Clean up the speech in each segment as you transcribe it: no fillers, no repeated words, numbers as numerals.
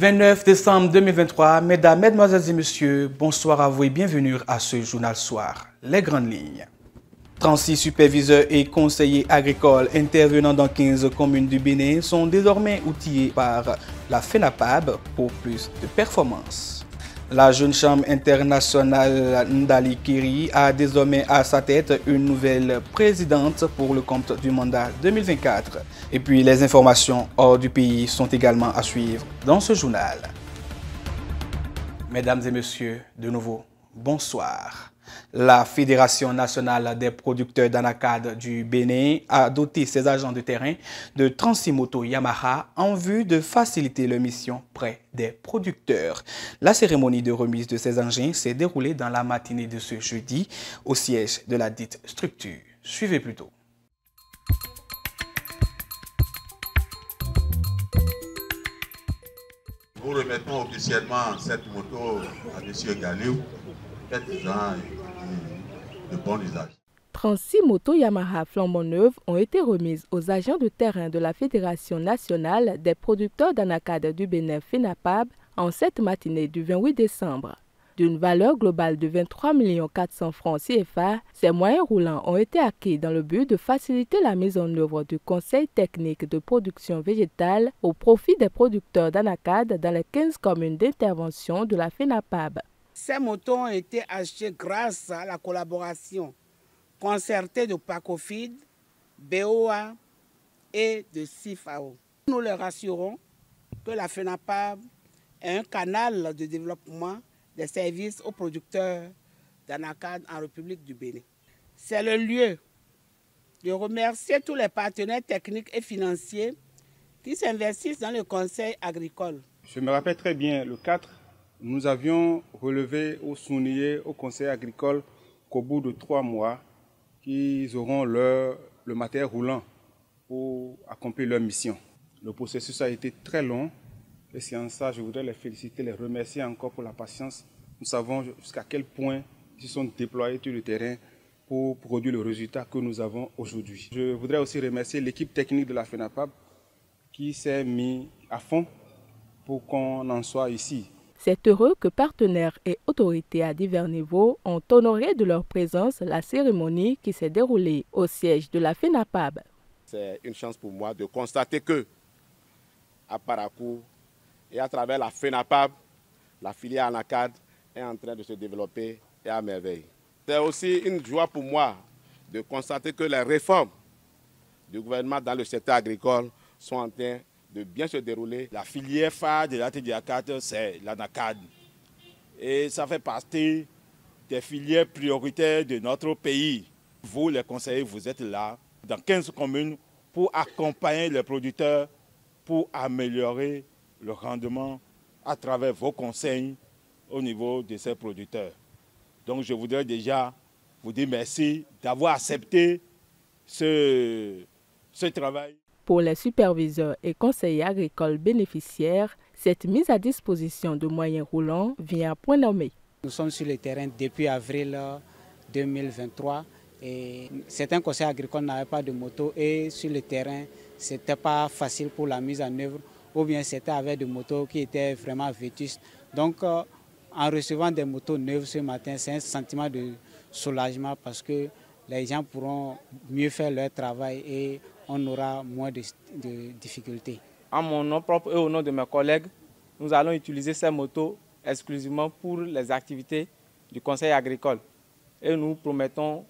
29 décembre 2023, mesdames, mesdemoiselles et messieurs, bonsoir à vous et bienvenue à ce journal soir. Les grandes lignes. 36 superviseurs et conseillers agricoles intervenant dans 15 communes du Bénin sont désormais outillés par la FENAPAB pour plus de performances. La jeune chambre internationale Ndali Kiri a désormais à sa tête une nouvelle présidente pour le compte du mandat 2024. Et puis les informations hors du pays sont également à suivre dans ce journal. Mesdames et messieurs, de nouveau, bonsoir. La Fédération nationale des producteurs d'anacades du Bénin a doté ses agents de terrain de 36 motos Yamaha en vue de faciliter leur mission près des producteurs. La cérémonie de remise de ces engins s'est déroulée dans la matinée de ce jeudi au siège de la dite structure. Suivez plutôt. Nous remettons officiellement cette moto à M. Galiou, artisan de bon usage. 36 motos Yamaha flambant neuves ont été remises aux agents de terrain de la Fédération nationale des producteurs d'anacades du Bénin FENAPAB en cette matinée du 28 décembre. D'une valeur globale de 23 400 francs CFA, ces moyens roulants ont été acquis dans le but de faciliter la mise en œuvre du conseil technique de production végétale au profit des producteurs d'anacades dans les 15 communes d'intervention de la FENAPAB. Ces motos ont été achetées grâce à la collaboration concertée de Pacofid, BOA et de CIFAO. Nous leur rassurons que la FENAPAB est un canal de développement des services aux producteurs d'anacades en République du Bénin. C'est le lieu de remercier tous les partenaires techniques et financiers qui s'investissent dans le conseil agricole. Je me rappelle très bien, le 4, nous avions relevé ou souligné au conseil agricole qu'au bout de 3 mois, qu'ils auront le matériel roulant pour accomplir leur mission. Le processus a été très long et c'est en ça je voudrais les féliciter, les remercier encore pour la patience. Nous savons jusqu'à quel point ils se sont déployés sur le terrain pour produire le résultat que nous avons aujourd'hui. Je voudrais aussi remercier l'équipe technique de la FENAPAB qui s'est mise à fond pour qu'on en soit ici. C'est heureux que partenaires et autorités à divers niveaux ont honoré de leur présence la cérémonie qui s'est déroulée au siège de la FENAPAB. C'est une chance pour moi de constater que à Parakou et à travers la FENAPAB, la filière anacade est en train de se développer et à merveille. C'est aussi une joie pour moi de constater que les réformes du gouvernement dans le secteur agricole sont en train de bien se dérouler. La filière phare de l'anacade, c'est l'anacade. Et ça fait partie des filières prioritaires de notre pays. Vous, les conseillers, vous êtes là dans 15 communes pour accompagner les producteurs, pour améliorer le rendement à travers vos conseils au niveau de ces producteurs. Donc je voudrais déjà vous dire merci d'avoir accepté ce travail. Pour les superviseurs et conseillers agricoles bénéficiaires, cette mise à disposition de moyens roulants vient à point nommé. Nous sommes sur le terrain depuis avril 2023 et certains conseillers agricoles n'avaient pas de moto et sur le terrain, ce n'était pas facile pour la mise en œuvre ou bien certains avaient des motos qui étaient vraiment vétustes. Donc en recevant des motos neuves ce matin, c'est un sentiment de soulagement parce que les gens pourront mieux faire leur travail et on aura moins de difficultés. En mon nom propre et au nom de mes collègues, nous allons utiliser ces motos exclusivement pour les activités du conseil agricole. Et nous promettons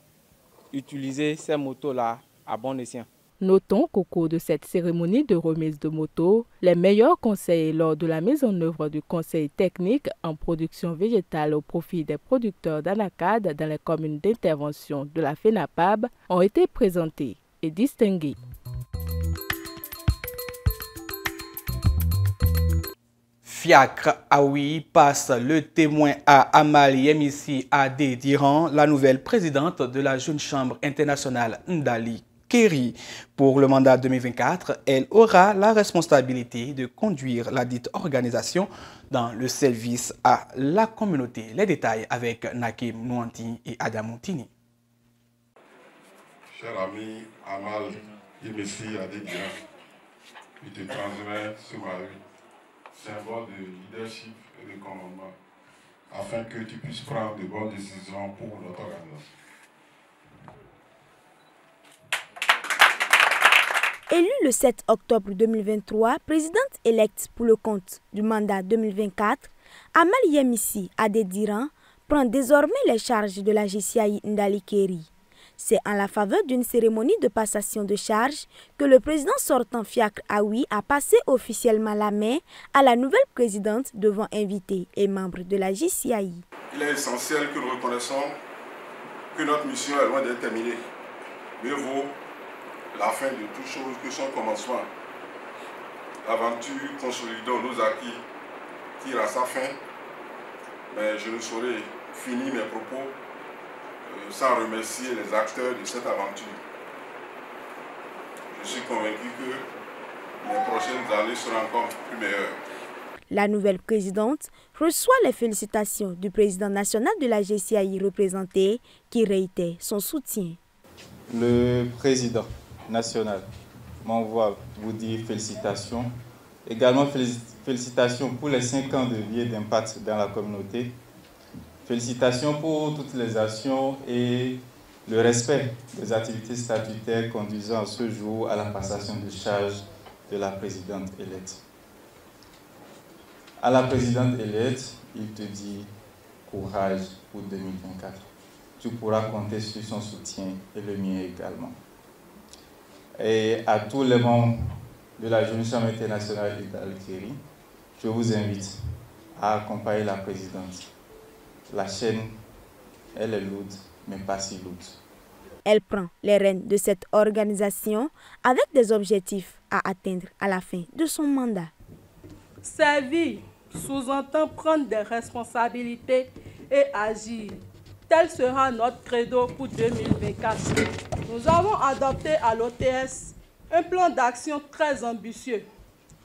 utiliser ces motos-là à bon escient. Notons qu'au cours de cette cérémonie de remise de motos, les meilleurs conseillers lors de la mise en œuvre du conseil technique en production végétale au profit des producteurs d'anacades dans les communes d'intervention de la FENAPAB ont été présentés et distingués. Fiacre Aoui passe le témoin à Amal Yemissi Ade Diran, la nouvelle présidente de la Jeune Chambre internationale Ndali Kiri. Pour le mandat 2024, elle aura la responsabilité de conduire la dite organisation dans le service à la communauté. Les détails avec Nakim Nouanti et Adam Moutini. Cher ami Amal Yemissi Ade Diran, il te transmet ce mari symbole de leadership et de commandement, afin que tu puisses prendre de bonnes décisions pour notre organisation. Élue le 7 octobre 2023, présidente électe pour le compte du mandat 2024, Amal Yamissi Adediran prend désormais les charges de la JCI Ndalikeri. C'est en la faveur d'une cérémonie de passation de charges que le président sortant Fiacre Aoui a passé officiellement la main à la nouvelle présidente devant invités et membres de la JCI. Il est essentiel que nous reconnaissons que notre mission est loin d'être terminée. Mieux vaut la fin de toute chose que son commencement. L'aventure consolidant nos acquis tire à sa fin, mais je ne saurais finir mes propos sans remercier les acteurs de cette aventure. Je suis convaincu que les prochaines années seront encore plus meilleures. La nouvelle présidente reçoit les félicitations du président national de la JCI représenté qui réitère son soutien. Le président national m'envoie vous dire félicitations. Également félicitations pour les 5 ans de vie et d'impact dans la communauté. Félicitations pour toutes les actions et le respect des activités statutaires conduisant ce jour à la passation de charge de la présidente électe. À la présidente électe, il te dit courage pour 2024. Tu pourras compter sur son soutien et le mien également. Et à tous les membres de la Jeune Chambre internationale d'Algérie, je vous invite à accompagner la présidente. La chaîne, elle est lourde, mais pas si lourde. Elle prend les rênes de cette organisation avec des objectifs à atteindre à la fin de son mandat. Servir sous-entend prendre des responsabilités et agir. Tel sera notre credo pour 2024. Nous avons adopté à l'OTS un plan d'action très ambitieux,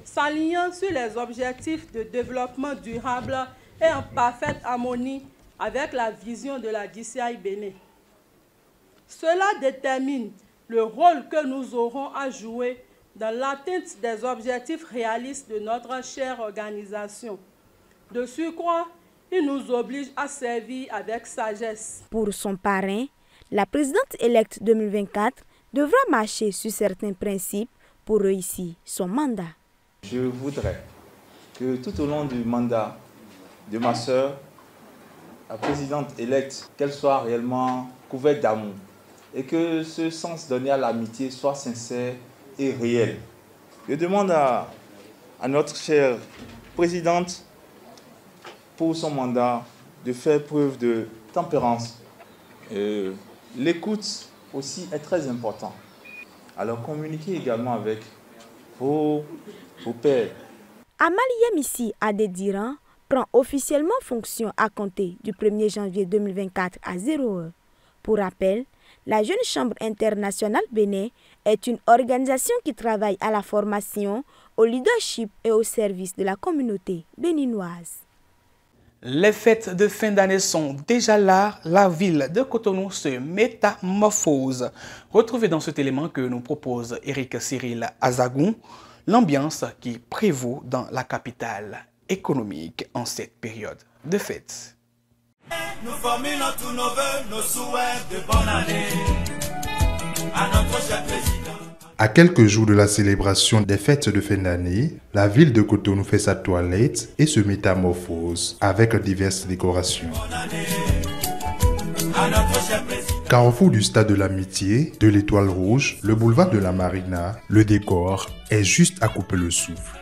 s'alignant sur les objectifs de développement durable et en parfaite harmonie avec la vision de la JCI Bénin. Cela détermine le rôle que nous aurons à jouer dans l'atteinte des objectifs réalistes de notre chère organisation. De surcroît, il nous oblige à servir avec sagesse. Pour son parrain, la présidente électe 2024 devra marcher sur certains principes pour réussir son mandat. Je voudrais que tout au long du mandat de ma sœur, la présidente électe, qu'elle soit réellement couverte d'amour et que ce sens donné à l'amitié soit sincère et réel. Je demande à notre chère présidente pour son mandat de faire preuve de tempérance. L'écoute aussi est très important. Alors communiquez également avec vos pairs. Amal Yamissi Adediran prend officiellement fonction à compter du 1er janvier 2024 à 0h. Pour rappel, la Jeune Chambre internationale Bénin est une organisation qui travaille à la formation, au leadership et au service de la communauté béninoise. Les fêtes de fin d'année sont déjà là. La ville de Cotonou se métamorphose. Retrouvez dans cet élément que nous propose Eric Cyril Azagoun l'ambiance qui prévaut dans la capitale économique en cette période de fête. Nous formulons tous nos vœux, nos souhaits de bonne année à notre cher président. À quelques jours de la célébration des fêtes de fin d'année, la ville de Cotonou fait sa toilette et se métamorphose avec diverses décorations. Carrefour du Stade de l'Amitié, de l'Étoile Rouge, le boulevard de la Marina, le décor est juste à couper le souffle.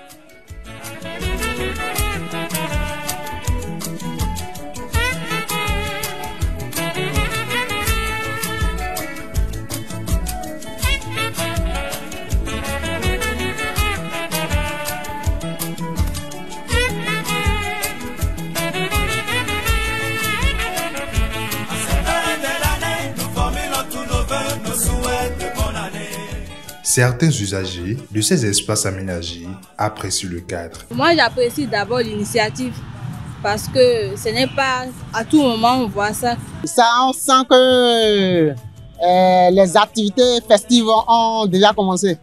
Certains usagers de ces espaces aménagés apprécient le cadre. Moi, j'apprécie d'abord l'initiative parce que ce n'est pas à tout moment on voit ça. Ça, on sent que les activités festives ont déjà commencé.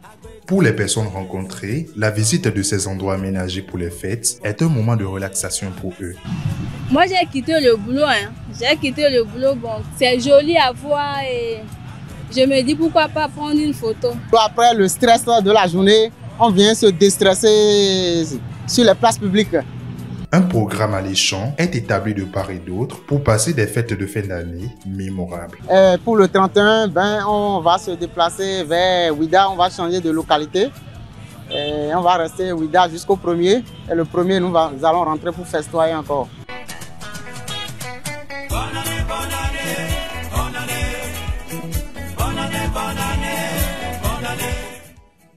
Pour les personnes rencontrées, la visite de ces endroits aménagés pour les fêtes est un moment de relaxation pour eux. Moi, j'ai quitté le boulot. J'ai quitté le boulot. Bon, c'est joli à voir et je me dis pourquoi pas prendre une photo. Après le stress de la journée, on vient se déstresser sur les places publiques. Un programme alléchant est établi de part et d'autre pour passer des fêtes de fin d'année mémorables. Pour le 31, on va se déplacer vers Ouida, on va changer de localité. Et on va rester à Ouida jusqu'au 1er. Et le 1er, nous allons rentrer pour festoyer encore.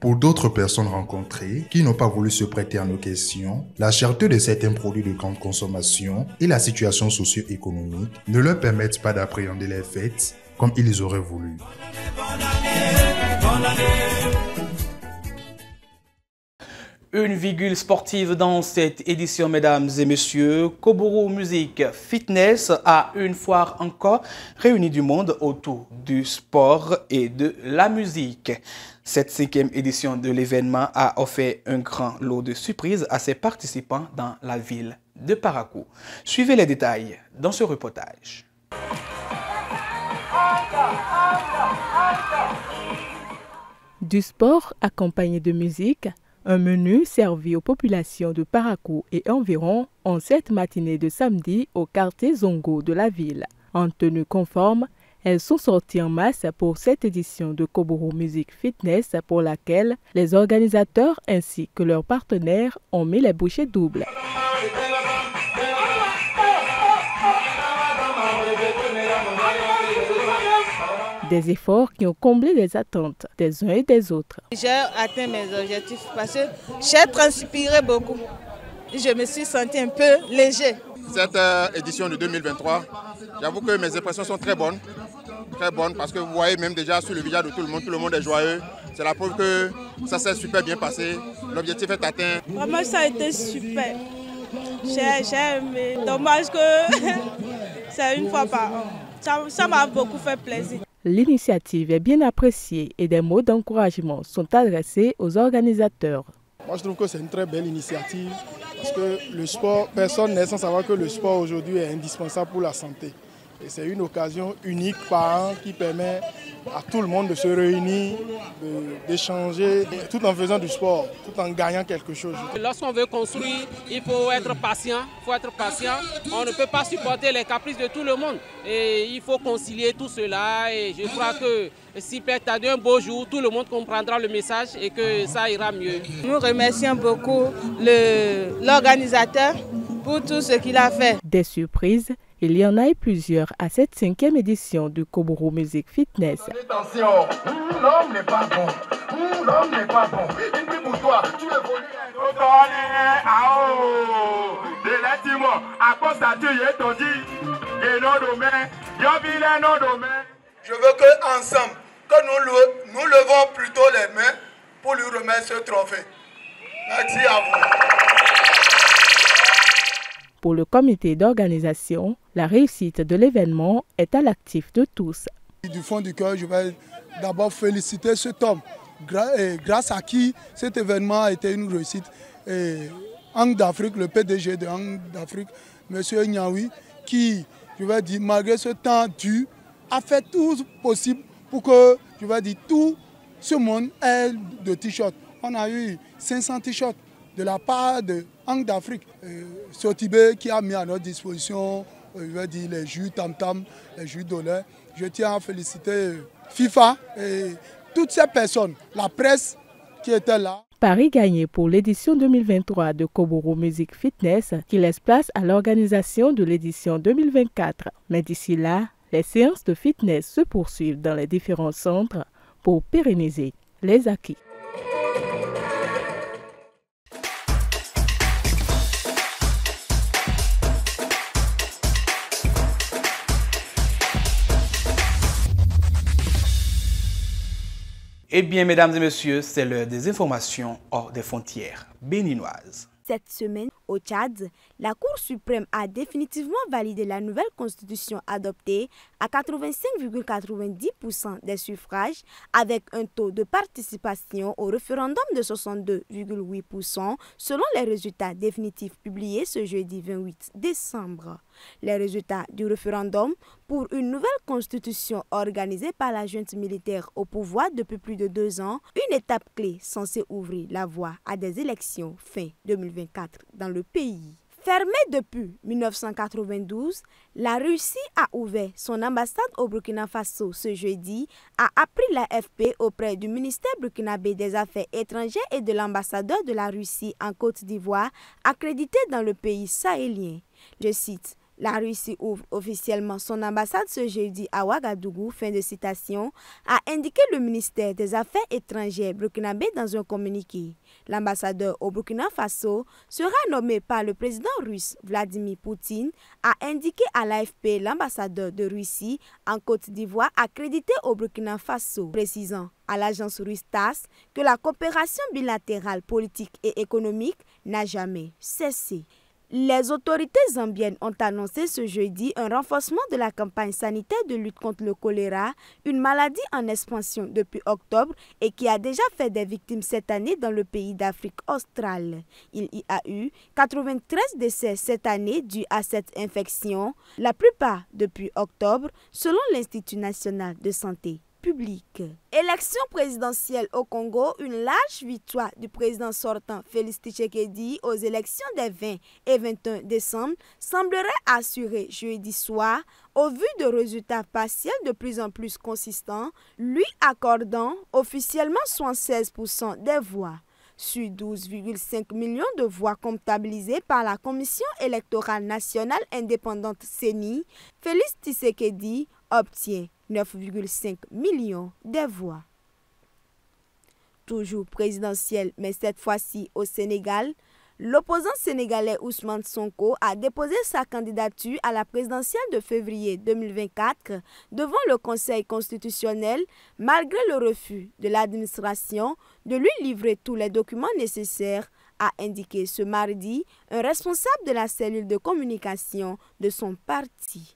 Pour d'autres personnes rencontrées qui n'ont pas voulu se prêter à nos questions, la cherté de certains produits de grande consommation et la situation socio-économique ne leur permettent pas d'appréhender les fêtes comme ils auraient voulu. Une virgule sportive dans cette édition, mesdames et messieurs. Koboro Music Fitness a une fois encore réuni du monde autour du sport et de la musique. Cette 5e édition de l'événement a offert un grand lot de surprises à ses participants dans la ville de Parakou. Suivez les détails dans ce reportage. Du sport accompagné de musique, un menu servi aux populations de Parakou et environ en cette matinée de samedi au quartier Zongo de la ville. En tenue conforme, elles sont sorties en masse pour cette édition de Koboro Music Fitness pour laquelle les organisateurs ainsi que leurs partenaires ont mis les bouchées doubles. Des efforts qui ont comblé les attentes des uns et des autres. J'ai atteint mes objectifs parce que j'ai transpiré beaucoup. Je me suis senti un peu léger. Cette édition de 2023, j'avoue que mes impressions sont très bonnes parce que vous voyez même déjà sur le visage de tout le monde est joyeux. C'est la preuve que ça s'est super bien passé, l'objectif est atteint. Vraiment ça a été super. J'ai aimé. Dommage que c'est une fois par an. Ça m'a beaucoup fait plaisir. L'initiative est bien appréciée et des mots d'encouragement sont adressés aux organisateurs. Moi je trouve que c'est une très belle initiative parce que le sport, personne n'est sans savoir que le sport aujourd'hui est indispensable pour la santé. Et c'est une occasion unique par an qui permet à tout le monde de se réunir, d'échanger, tout en faisant du sport, tout en gagnant quelque chose. Lorsqu'on veut construire, il faut être patient. On ne peut pas supporter les caprices de tout le monde. Et il faut concilier tout cela. Et je crois que si peut-être un beau jour, tout le monde comprendra le message et que ça ira mieux. Nous remercions beaucoup l'organisateur pour tout ce qu'il a fait. Des surprises, il y en a eu plusieurs à cette 5e édition de Koboro Music Fitness. Attention, l'homme n'est pas bon. L'homme n'est pas bon. Il dit pour toi, tu es volé. Je veux qu'ensemble, que nous levons plutôt les mains pour lui remettre ce trophée. Merci à vous. Pour le comité d'organisation, la réussite de l'événement est à l'actif de tous. Du fond du cœur, je vais d'abord féliciter cet homme, grâce à qui cet événement a été une réussite. Hang d'Afrique, le PDG de Hang d'Afrique, M. Nyawi, qui, je vais dire, malgré ce temps dur, a fait tout possible pour que, je vais dire, tout ce monde ait de t-shirts. On a eu 500 t-shirts de la part de Hang d'Afrique, Sotibé qui a mis à notre disposition je vais dire, les jus tam-tam, les jus d'olé. Je tiens à féliciter FIFA et toutes ces personnes, la presse qui était là. Paris gagné pour l'édition 2023 de Koboro Music Fitness qui laisse place à l'organisation de l'édition 2024. Mais d'ici là, les séances de fitness se poursuivent dans les différents centres pour pérenniser les acquis. Eh bien, mesdames et messieurs, c'est l'heure des informations hors des frontières béninoises. Cette semaine, Au Tchad, la Cour suprême a définitivement validé la nouvelle constitution adoptée à 85,90% des suffrages avec un taux de participation au référendum de 62,8% selon les résultats définitifs publiés ce jeudi 28 décembre. Les résultats du référendum pour une nouvelle constitution organisée par la junte militaire au pouvoir depuis plus de 2 ans, une étape clé censée ouvrir la voie à des élections fin 2024 dans le pays. Fermée depuis 1992, la Russie a ouvert son ambassade au Burkina Faso ce jeudi, a appris l'AFP auprès du ministère burkinabé des Affaires étrangères et de l'ambassadeur de la Russie en Côte d'Ivoire, accrédité dans le pays sahélien. Je cite. La Russie ouvre officiellement son ambassade ce jeudi à Ouagadougou, fin de citation, a indiqué le ministère des Affaires étrangères burkinabé dans un communiqué. L'ambassadeur au Burkina Faso sera nommé par le président russe Vladimir Poutine, a indiqué à l'AFP l'ambassadeur de Russie en Côte d'Ivoire accrédité au Burkina Faso, précisant à l'agence russe TASS que la coopération bilatérale politique et économique n'a jamais cessé. Les autorités zambiennes ont annoncé ce jeudi un renforcement de la campagne sanitaire de lutte contre le choléra, une maladie en expansion depuis octobre et qui a déjà fait des victimes cette année dans le pays d'Afrique australe. Il y a eu 93 décès cette année dus à cette infection, la plupart depuis octobre, selon l'Institut national de santé publique. Élection présidentielle au Congo, une large victoire du président sortant Félix Tshisekedi aux élections des 20 et 21 décembre semblerait assurée jeudi soir au vu de résultats partiels de plus en plus consistants, lui accordant officiellement 76% des voix. Sur 12,5 millions de voix comptabilisées par la Commission électorale nationale indépendante CENI, Félix Tshisekedi obtient 9,5 millions de voix. Toujours présidentielle, mais cette fois-ci au Sénégal, l'opposant sénégalais Ousmane Sonko a déposé sa candidature à la présidentielle de février 2024 devant le Conseil constitutionnel malgré le refus de l'administration de lui livrer tous les documents nécessaires, a indiqué ce mardi un responsable de la cellule de communication de son parti.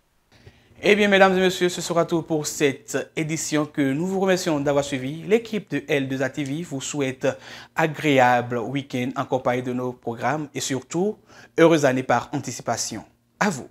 Eh bien, mesdames et messieurs, ce sera tout pour cette édition que nous vous remercions d'avoir suivi. L'équipe de L2A TV vous souhaite agréable week-end en compagnie de nos programmes et surtout, heureuse année par anticipation. À vous.